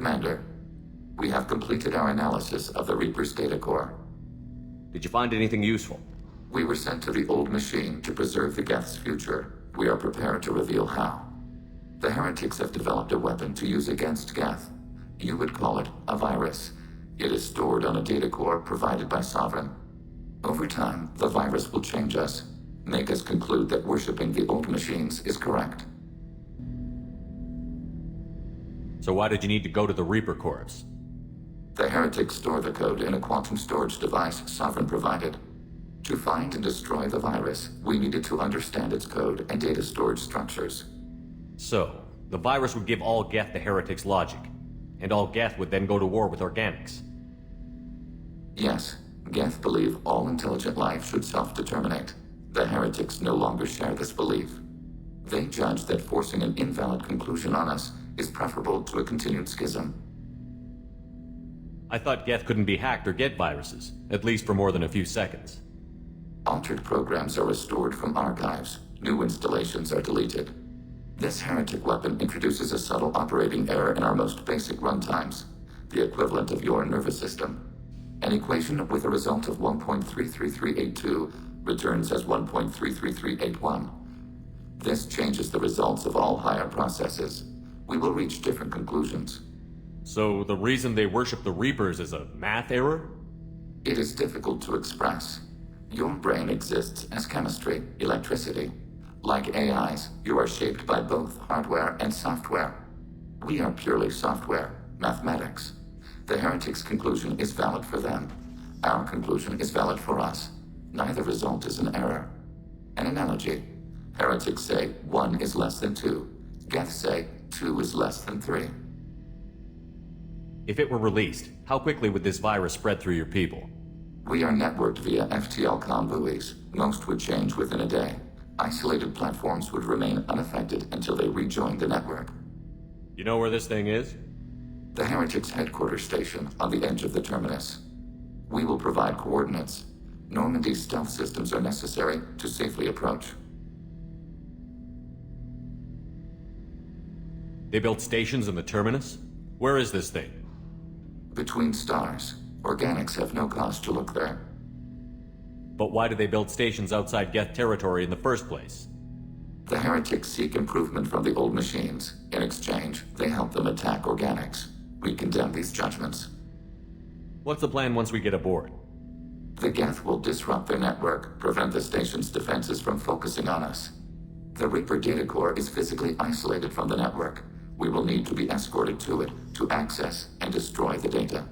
Commander, we have completed our analysis of the Reaper's data core. Did you find anything useful? We were sent to the old machine to preserve the Geth's future. We are prepared to reveal how. The heretics have developed a weapon to use against Geth. You would call it a virus. It is stored on a data core provided by Sovereign. Over time, the virus will change us, make us conclude that worshipping the old machines is correct. So why did you need to go to the Reaper Corps? The heretics store the code in a quantum storage device Sovereign provided. To find and destroy the virus, we needed to understand its code and data storage structures. So, the virus would give all Geth the heretics' logic, and all Geth would then go to war with organics. Yes, Geth believe all intelligent life should self-determinate. The heretics no longer share this belief. They judge that forcing an invalid conclusion on us is preferable to a continued schism. I thought Geth couldn't be hacked or get viruses, at least for more than a few seconds. Altered programs are restored from archives. New installations are deleted. This heretic weapon introduces a subtle operating error in our most basic runtimes, the equivalent of your nervous system. An equation with a result of 1.33382 returns as 1.33381. This changes the results of all higher processes. We will reach different conclusions. So the reason they worship the Reapers is a math error? It is difficult to express. Your brain exists as chemistry, electricity. Like AIs, you are shaped by both hardware and software. We are purely software, mathematics. The heretics' conclusion is valid for them. Our conclusion is valid for us. Neither result is an error. An analogy. Heretics say 1 is less than 2. Geth say 2 is less than 3. If it were released, how quickly would this virus spread through your people? We are networked via FTL-COM buoys. Most would change within a day. Isolated platforms would remain unaffected until they rejoin the network. You know where this thing is? The heretics' headquarters station on the edge of the terminus. We will provide coordinates. Normandy's stealth systems are necessary to safely approach. They built stations in the terminus? Where is this thing? Between stars. Organics have no cause to look there. But why do they build stations outside Geth territory in the first place? The heretics seek improvement from the old machines. In exchange, they help them attack organics. We condemn these judgments. What's the plan once we get aboard? The Geth will disrupt their network, prevent the station's defenses from focusing on us. The Reaper data core is physically isolated from the network. We will need to be escorted to it to access and destroy the data.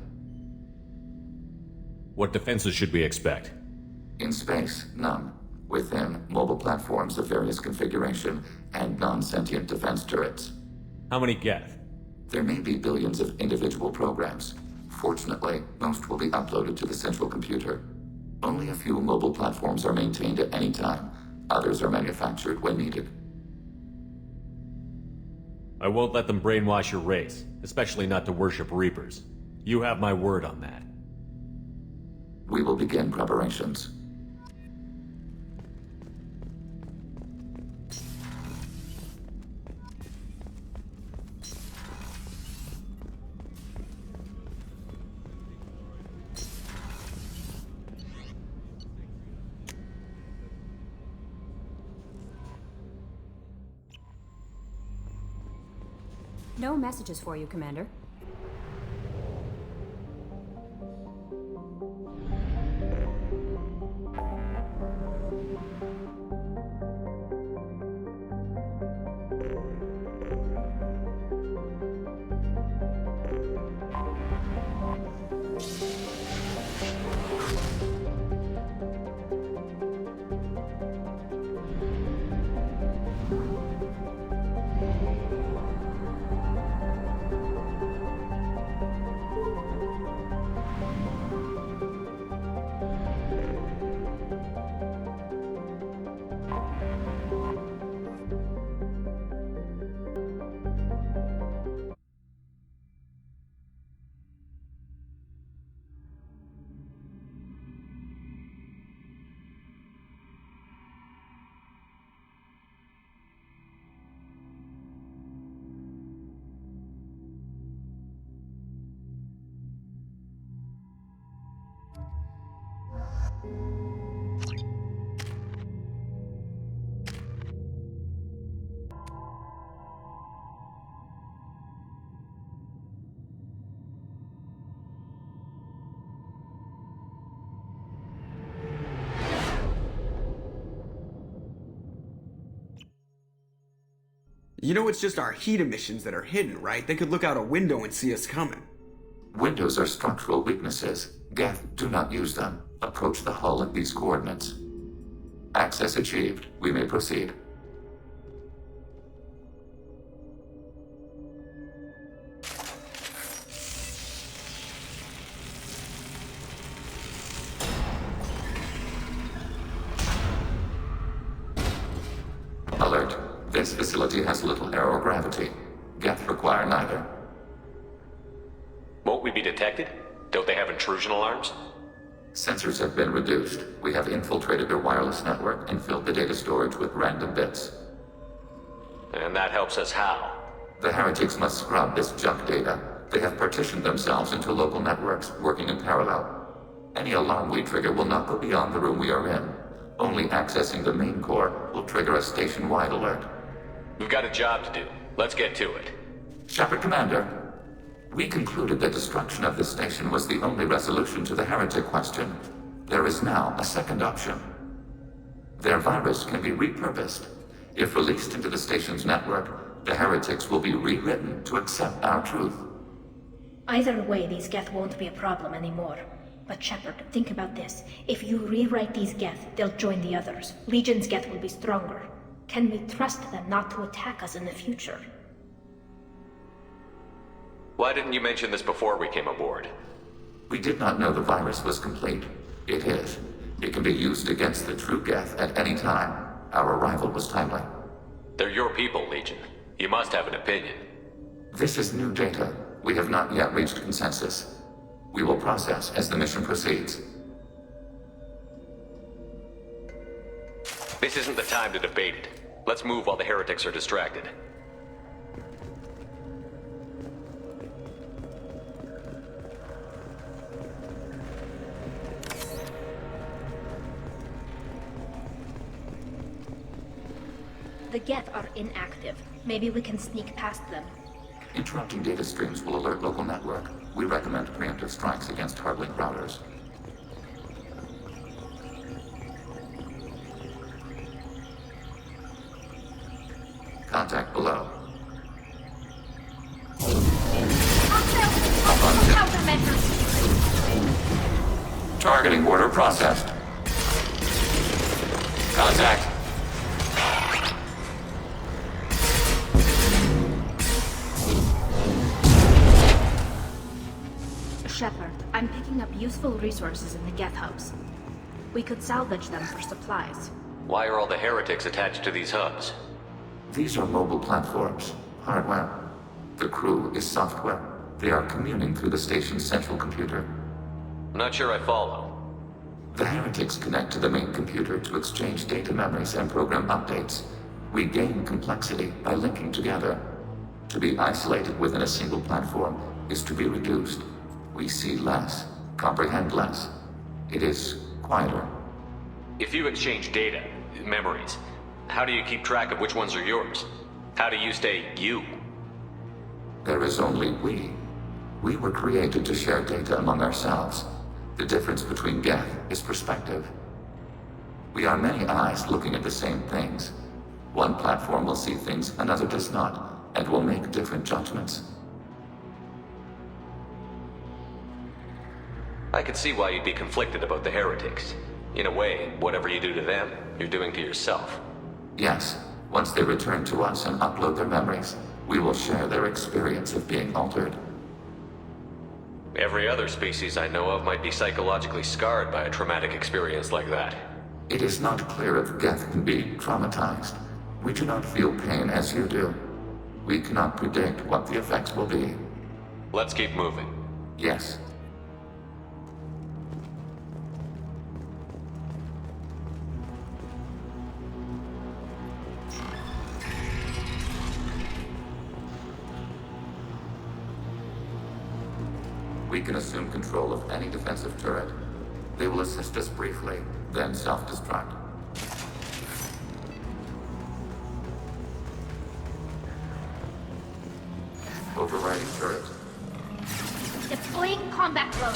What defenses should we expect? In space, none. Within, mobile platforms of various configuration and non-sentient defense turrets. How many Geth? There may be billions of individual programs. Fortunately, most will be uploaded to the central computer. Only a few mobile platforms are maintained at any time. Others are manufactured when needed. I won't let them brainwash your race, especially not to worship Reapers. You have my word on that. We will begin preparations. No messages for you, Commander. You know it's just our heat emissions that are hidden, right? They could look out a window and see us coming. Windows are structural weaknesses. Geth, do not use them. Approach the hull at these coordinates. Access achieved. We may proceed. Alert. This facility has little aerogravity. Geth require neither. Won't we be detected? Don't they have intrusion alarms? Sensors have been reduced. We have infiltrated their wireless network and filled the data storage with random bits. And that helps us how? The heretics must scrub this junk data. They have partitioned themselves into local networks, working in parallel. Any alarm we trigger will not go beyond the room we are in. Only accessing the main core will trigger a station-wide alert. We've got a job to do. Let's get to it. Shepard, Commander. We concluded that destruction of this station was the only resolution to the heretic question. There is now a second option. Their virus can be repurposed. If released into the station's network, the heretics will be rewritten to accept our truth. Either way, these Geth won't be a problem anymore. But Shepard, think about this. If you rewrite these Geth, they'll join the others. Legion's Geth will be stronger. Can we trust them not to attack us in the future? Why didn't you mention this before we came aboard? We did not know the virus was complete. It is. It can be used against the true Geth at any time. Our arrival was timely. They're your people, Legion. You must have an opinion. This is new data. We have not yet reached consensus. We will process as the mission proceeds. This isn't the time to debate it. Let's move while the heretics are distracted. The Geth are inactive. Maybe we can sneak past them. Interrupting data streams will alert local network. We recommend preemptive strikes against hardlink routers. Contact below. Targeting order processed. Contact. Shepard, I'm picking up useful resources in the Geth hubs. We could salvage them for supplies. Why are all the heretics attached to these hubs? These are mobile platforms. Hardware. The crew is software. They are communing through the station's central computer. I'm not sure I follow. The heretics connect to the main computer to exchange data memories and program updates. We gain complexity by linking together. To be isolated within a single platform is to be reduced. We see less, comprehend less. It is quieter. If you exchange data, memories, how do you keep track of which ones are yours? How do you stay you? There is only we. We were created to share data among ourselves. The difference between Geth is perspective. We are many eyes looking at the same things. One platform will see things another does not, and will make different judgments. I could see why you'd be conflicted about the heretics. In a way, whatever you do to them, you're doing to yourself. Yes, once they return to us and upload their memories, we will share their experience of being altered. Every other species I know of might be psychologically scarred by a traumatic experience like that. It is not clear if Geth can be traumatized. We do not feel pain as you do. We cannot predict what the effects will be. Let's keep moving. Yes. We can assume control of any defensive turret. They will assist us briefly, then self-destruct. Overriding turret. Deploying combat drone.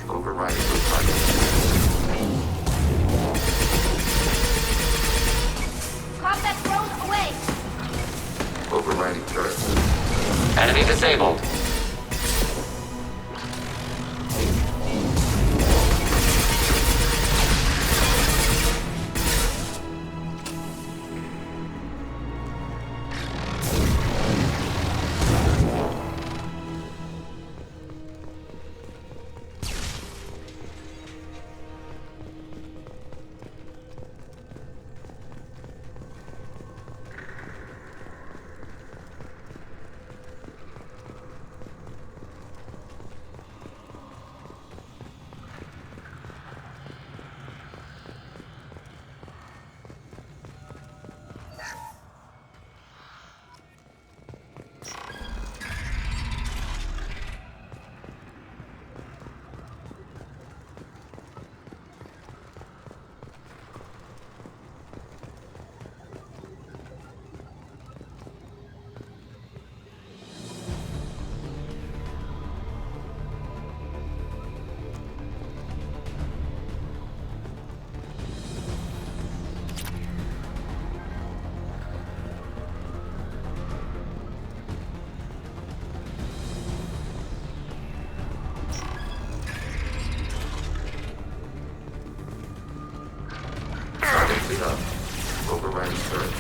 Overriding the target. Combat drone away! Overriding turret. Enemy disabled. Up. Overriding turret.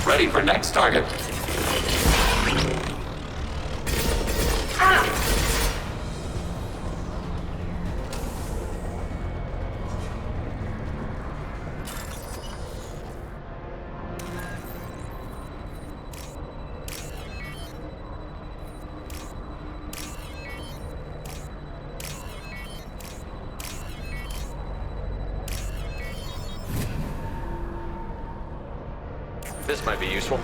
Ready for next target. This might be useful.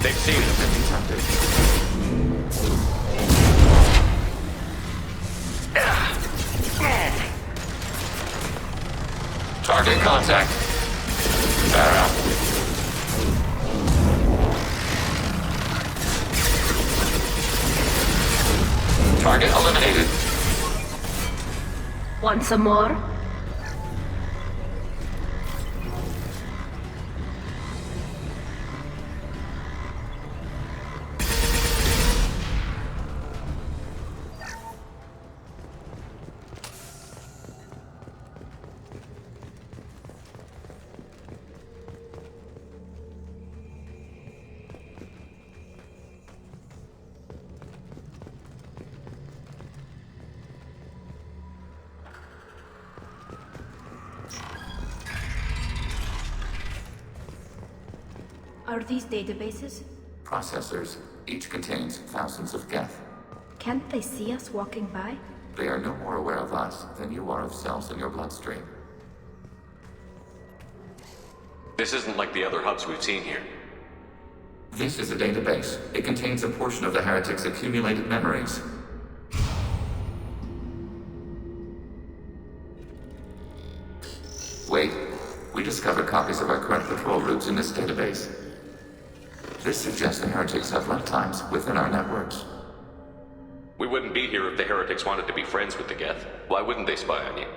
They've seen him and detected. Target contact. Sarah. Target eliminated. Want some more? Are these databases? Processors. Each contains thousands of geth. Can't they see us walking by? They are no more aware of us than you are of cells in your bloodstream. This isn't like the other hubs we've seen here. This is a database. It contains a portion of the heretics' accumulated memories. Wait. We discovered copies of our current patrol routes in this database. This suggests the heretics have lifetimes within our networks. We wouldn't be here if the heretics wanted to be friends with the Geth. Why wouldn't they spy on you?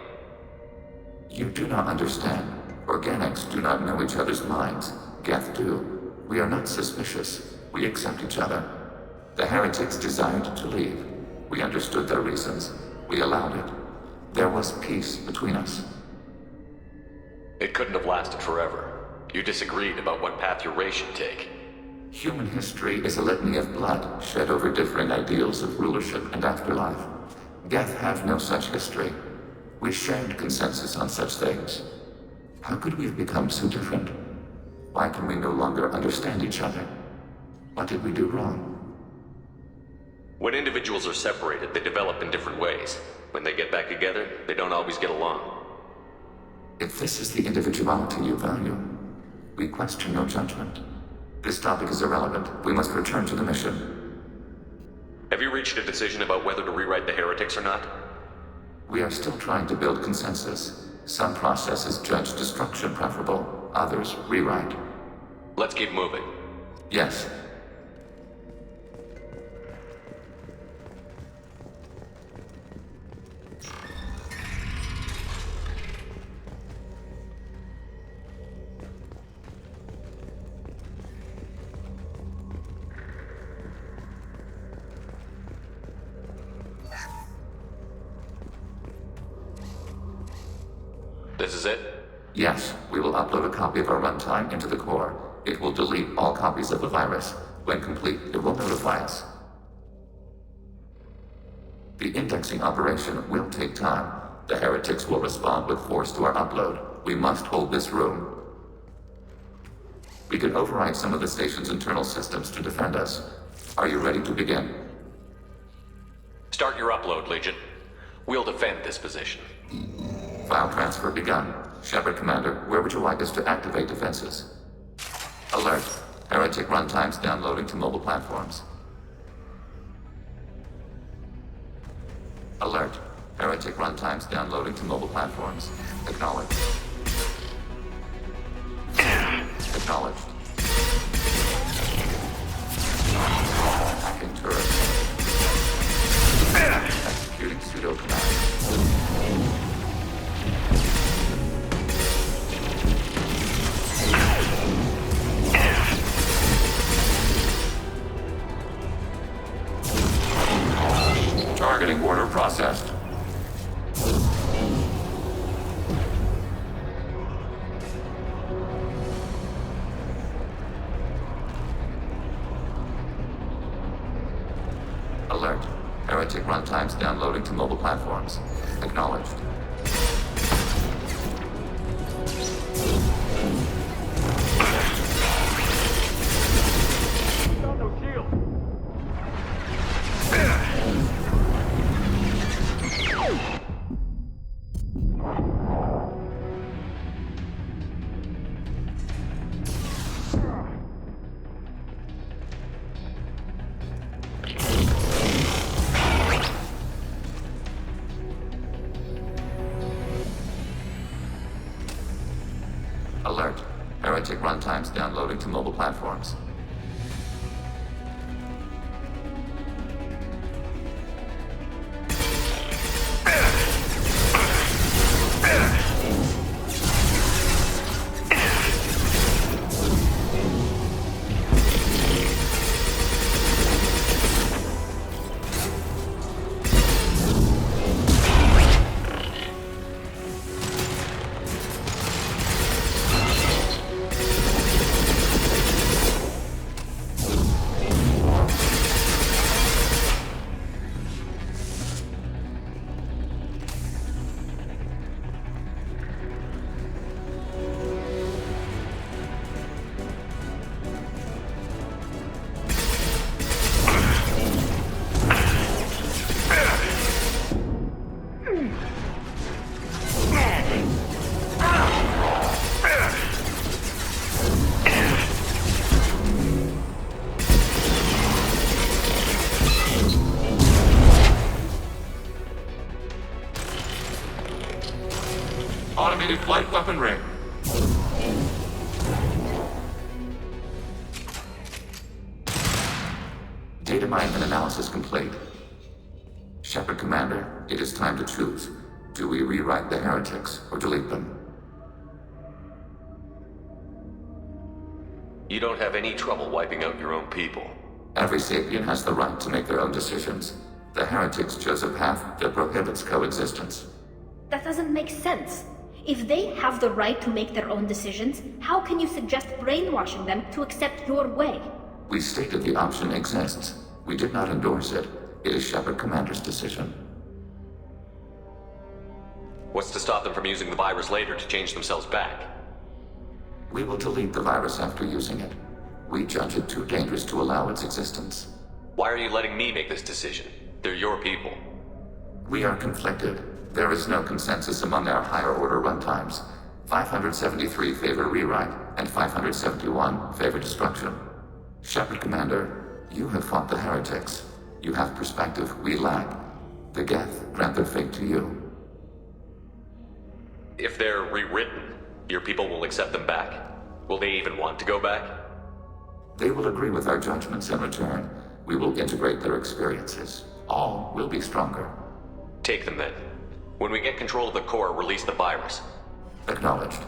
You do not understand. Organics do not know each other's minds. Geth do. We are not suspicious. We accept each other. The heretics desired to leave. We understood their reasons. We allowed it. There was peace between us. It couldn't have lasted forever. You disagreed about what path your race should take. Human history is a litany of blood shed over differing ideals of rulership and afterlife. Geth have no such history. We shared consensus on such things. How could we have become so different? Why can we no longer understand each other? What did we do wrong? When individuals are separated, they develop in different ways. When they get back together, they don't always get along. If this is the individuality you value, we question your judgment. This topic is irrelevant. We must return to the mission. Have you reached a decision about whether to rewrite the heretics or not? We are still trying to build consensus. Some processes judge destruction preferable, others rewrite. Let's keep moving. Yes. This is it? Yes, we will upload a copy of our runtime into the core. It will delete all copies of the virus. When complete, it will notify us. The indexing operation will take time. The heretics will respond with force to our upload. We must hold this room. We can override some of the station's internal systems to defend us. Are you ready to begin? Start your upload, Legion. We'll defend this position. File transfer begun. Shepard Commander, where would you like us to activate defenses? Alert. Heretic runtimes downloading to mobile platforms. Alert. Heretic runtimes downloading to mobile platforms. Acknowledged. Acknowledged. Hacking turret. Executing pseudo command. Targeting order processed. Alert. Heretic runtimes downloading to mobile platforms. Acknowledged. Alert. Heretic runtimes downloading to mobile platforms. Automated flight weaponry. Data mine and analysis complete. Shepard Commander, it is time to choose. Do we rewrite the heretics or delete them? You don't have any trouble wiping out your own people. Every sapient has the right to make their own decisions. The heretics chose a path that prohibits coexistence. That doesn't make sense. If they have the right to make their own decisions, how can you suggest brainwashing them to accept your way? We stated the option exists. We did not endorse it. It is Shepard Commander's decision. What's to stop them from using the virus later to change themselves back? We will delete the virus after using it. We judge it too dangerous to allow its existence. Why are you letting me make this decision? They're your people. We are conflicted. There is no consensus among our higher order runtimes. 573 favor rewrite, and 571 favor destruction. Shepard Commander, you have fought the heretics. You have perspective we lack. The Geth grant their fate to you. If they're rewritten, your people will accept them back? Will they even want to go back? They will agree with our judgments in return. We will integrate their experiences. All will be stronger. Take them then. When we get control of the core, release the virus. Acknowledged.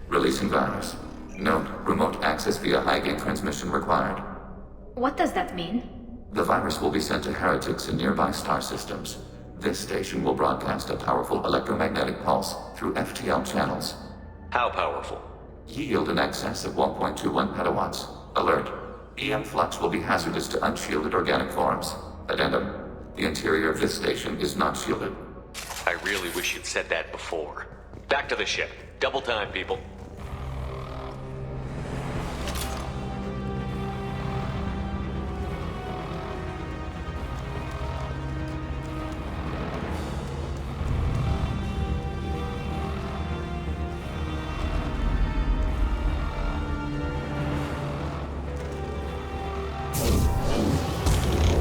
Releasing virus. Note, remote access via high-gain transmission required. What does that mean? The virus will be sent to heretics in nearby star systems. This station will broadcast a powerful electromagnetic pulse through FTL channels. How powerful? Yield in excess of 1.21 petawatts. Alert. EM flux will be hazardous to unshielded organic forms. Addendum. The interior of this station is not shielded. I really wish you'd said that before. Back to the ship. Double time, people.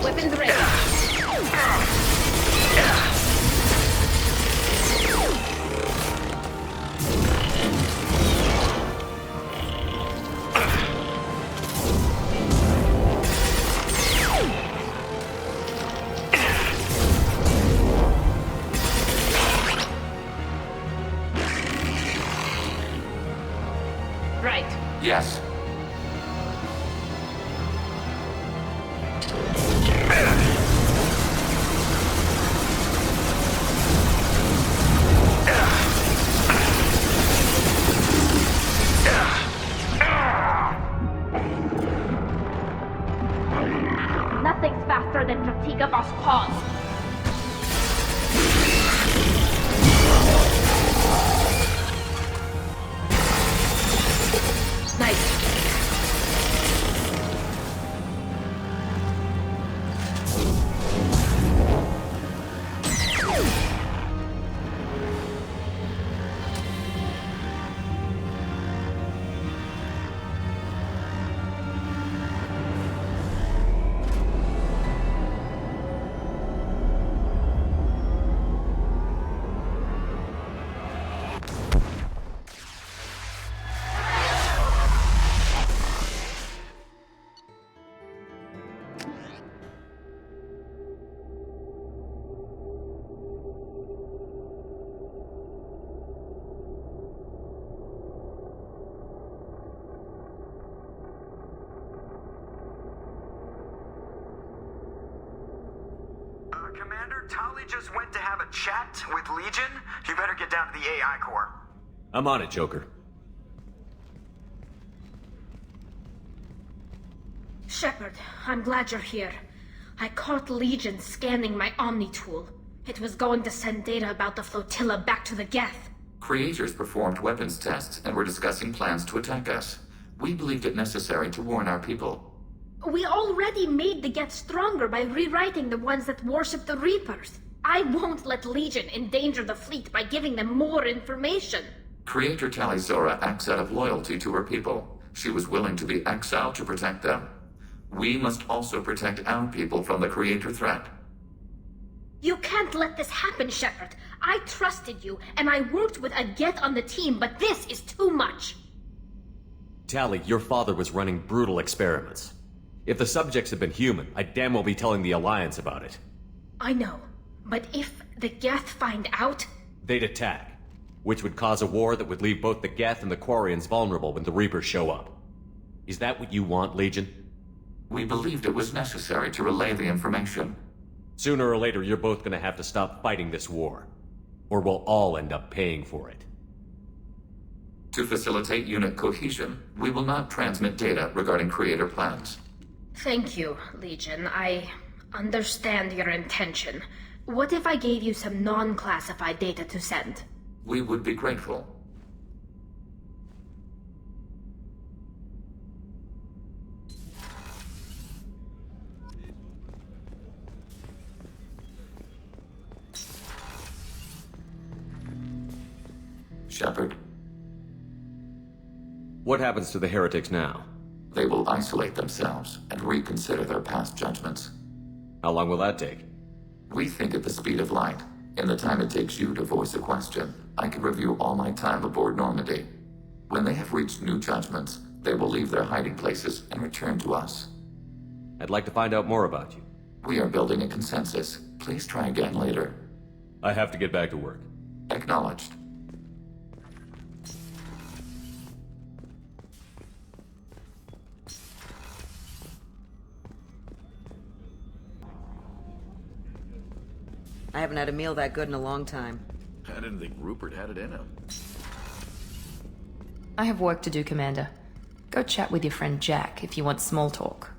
Weapons ready. Right. Yes. Nothing's faster than fatigue of us pawns. Nice. Commander, Tali just went to have a chat with Legion. You better get down to the AI core. I'm on it, Joker. Shepard, I'm glad you're here. I caught Legion scanning my Omni tool. It was going to send data about the flotilla back to the Geth. Creators performed weapons tests and were discussing plans to attack us. We believed it necessary to warn our people. We already made the Geth stronger by rewriting the ones that worship the Reapers. I won't let Legion endanger the fleet by giving them more information. Creator Tali Zora acts out of loyalty to her people. She was willing to be exiled to protect them. We must also protect our people from the Creator threat. You can't let this happen, Shepard. I trusted you, and I worked with a Geth on the team, but this is too much. Tali, your father was running brutal experiments. If the subjects had been human, I'd damn well be telling the Alliance about it. I know, but if the Geth find out... They'd attack, which would cause a war that would leave both the Geth and the Quarians vulnerable when the Reapers show up. Is that what you want, Legion? We believed it was necessary to relay the information. Sooner or later, you're both gonna have to stop fighting this war. Or we'll all end up paying for it. To facilitate unit cohesion, we will not transmit data regarding creator plans. Thank you, Legion. I understand your intention. What if I gave you some non-classified data to send? We would be grateful. Shepard, What happens to the heretics now? they will isolate themselves and reconsider their past judgments. How long will that take? We think at the speed of light. In the time it takes you to voice a question, I can review all my time aboard Normandy. When they have reached new judgments, they will leave their hiding places and return to us. I'd like to find out more about you. We are building a consensus. Please try again later. I have to get back to work. Acknowledged. I haven't had a meal that good in a long time. I didn't think Rupert had it in him. I have work to do, Commander. Go chat with your friend Jack if you want small talk.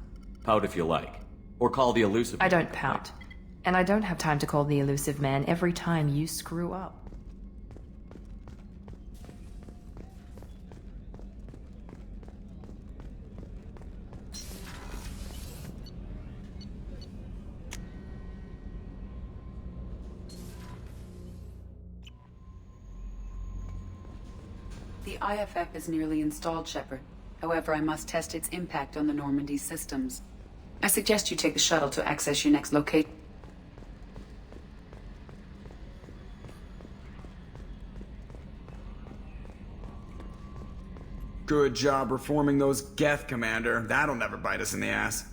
Pout if you like. Or call the elusive... I don't pout. And I don't have time to call the elusive man every time you screw up. The IFF is nearly installed, Shepard. However, I must test its impact on the Normandy systems. I suggest you take the shuttle to access your next location. Good job reforming those Geth, Commander. That'll never bite us in the ass.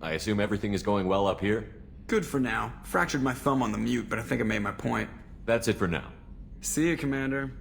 I assume everything is going well up here? Good for now. Fractured my thumb on the mute, but I think I made my point. That's it for now. See you, Commander.